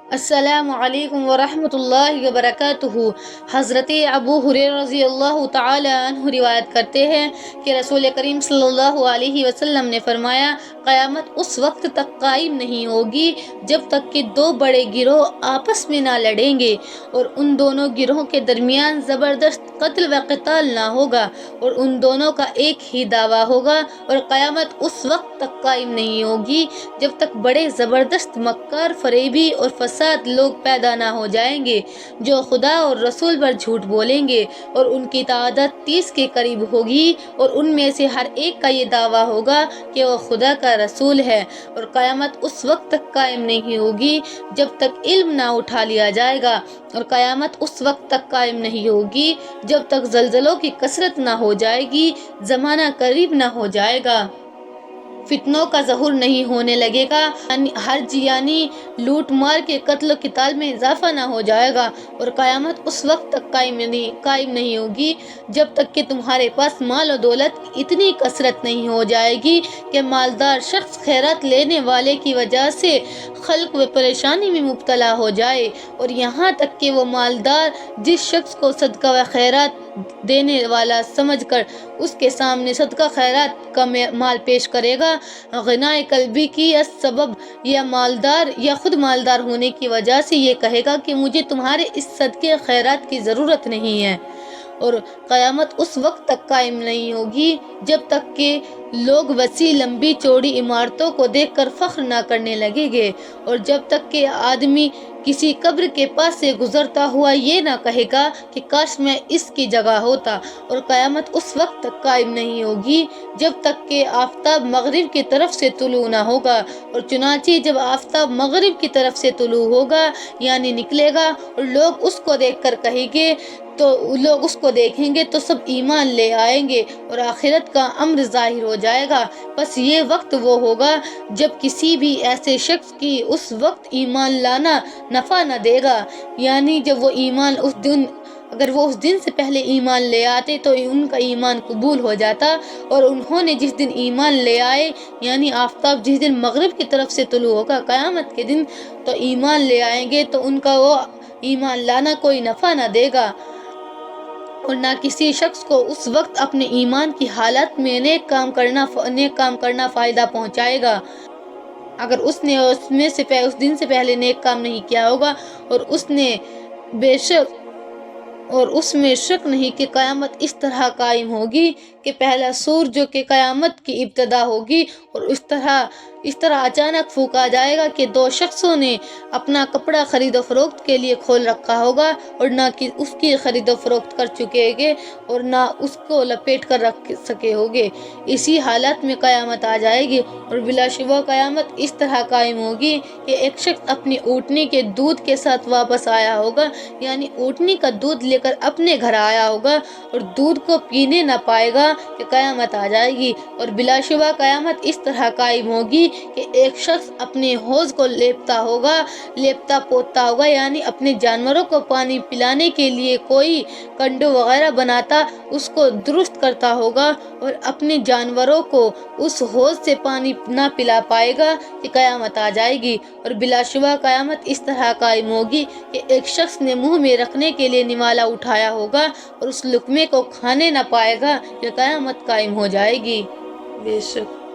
السلام علیکم ورحمۃ اللہ وبرکاتہ۔ حضرت ابو ہریرہ رضی اللہ تعالی عنہ روایت کرتے ہیں کہ رسول کریم صلی اللہ علیہ وسلم نے فرمایا، قیامت اس وقت تک قائم نہیں ہوگی جب تک کہ دو بڑے گروہ آپس میں نہ لڑیں گے اور ان دونوں گروہوں کے درمیان زبردست قتل و قتال نہ ہوگا اور ان دونوں کا ایک ہی دعویٰ ہوگا، اور قیامت اس وقت تک قائم نہیں ہوگی جب تک بڑے زبردست مکار، فریبی اور فساد لوگ پیدا نہ ہو جائیں گے جو خدا اور رسول پر جھوٹ بولیں گے، اور ان کی تعداد 30 کے قریب ہوگی، اور ان میں سے ہر ایک کا یہ دعویٰ ہوگا کہ وہ خدا کا رسول ہے، اور قیامت اس وقت تک قائم نہیں ہوگی جب تک علم نہ اٹھا لیا جائے گا، اور قیامت اس وقت تک قائم نہیں ہوگی جب تک زلزلوں کی کثرت نہ ہو جائے گی، زمانہ قریب نہ ہو جائے گا، فتنوں کا ظہور نہیں ہونے لگے گا، حرج یعنی لوٹ مار کے قتل و قتال میں اضافہ نہ ہو جائے گا، اور قیامت اس وقت تک قائم نہیں ہوگی جب تک کہ تمہارے پاس مال و دولت کی اتنی کثرت نہیں ہو جائے گی کہ مالدار شخص خیرات لینے والے کی وجہ سے خلق و پریشانی میں مبتلا ہو جائے، اور یہاں تک کہ وہ مالدار جس شخص کو صدقہ و خیرات دینے والا سمجھ کر اس کے سامنے صدقہ خیرات کا مال پیش کرے گا، غنائے قلبی کی سبب یا مالدار یا خود مالدار ہونے کی وجہ سے یہ کہے گا کہ مجھے تمہارے اس صدقے خیرات کی ضرورت نہیں ہے، اور قیامت اس وقت تک قائم نہیں ہوگی جب تک کہ لوگ وسیع لمبی چوڑی عمارتوں کو دیکھ کر فخر نہ کرنے لگیں گے، اور جب تک کہ آدمی کسی قبر کے پاس سے گزرتا ہوا یہ نہ کہے گا کہ کاش میں اس کی جگہ ہوتا، اور قیامت اس وقت تک قائم نہیں ہوگی جب تک کہ آفتاب مغرب کی طرف سے طلوع نہ ہوگا، اور چنانچہ جب آفتاب مغرب کی طرف سے طلوع ہوگا یعنی نکلے گا اور لوگ اس کو دیکھ کر کہیں گے تو لوگ اس کو دیکھیں گے تو سب ایمان لے آئیں گے اور آخرت کا امر ظاہر ہو جائے گا، بس یہ وقت وہ ہوگا جب کسی بھی ایسے شخص کی اس وقت ایمان لانا نفع نہ دے گا، یعنی جب وہ ایمان اگر وہ اس دن سے پہلے ایمان لے آتے تو ان کا ایمان قبول ہو جاتا، اور انہوں نے جس دن ایمان لے آئے یعنی آفتاب جس دن مغرب کی طرف سے طلوع ہوگا قیامت کے دن تو ایمان لے آئیں گے تو ان کا وہ ایمان لانا کوئی نفع نہ دے گا، اور نہ کسی شخص کو اس وقت اپنے ایمان کی حالت میں نیک کام کرنا فائدہ پہنچائے گا اگر اس نے اس دن سے پہلے نیک کام نہیں کیا ہوگا، اور اس میں شک نہیں کہ قیامت اس طرح قائم ہوگی کہ پہلا سور جو کہ قیامت کی ابتدا ہوگی، اور اس طرح اچانک پھونکا جائے گا کہ دو شخصوں نے اپنا کپڑا خرید و فروخت کے لیے کھول رکھا ہوگا اور نہ کہ اس کی خرید و فروخت کر چکے گے اور نہ اس کو لپیٹ کر رکھ سکے ہوگے، اسی حالت میں قیامت آ جائے گی، اور بلا شبہ قیامت اس طرح قائم ہوگی کہ ایک شخص اپنی اونٹنی کے دودھ کے ساتھ واپس آیا ہوگا، یعنی اونٹنی کا دودھ لے کر اپنے گھر آیا ہوگا اور دودھ کو پینے نہ پائے گا کہ قیامت آ جائے گی، اور بلا شبہ قیامت اس طرح قائم ہوگی کہ ایک شخص اپنے حوض کو لیپتا پوتا ہوگا، یعنی اپنے جانوروں کو پانی پلانے کے لیے کوئی کنڈو وغیرہ بناتا اس کو درست کرتا ہوگا اور اپنے جانوروں کو اس حوض سے پانی نہ پلا پائے گا کہ قیامت آ جائے گی، اور بلا شبہ قیامت اس طرح قائم ہوگی کہ ایک شخص نے منہ میں رکھنے کے لیے نوالا اٹھایا ہوگا اور اس لقمے کو کھانے نہ پائے گا کہ قیامت قائم ہو جائے گی۔ بے شک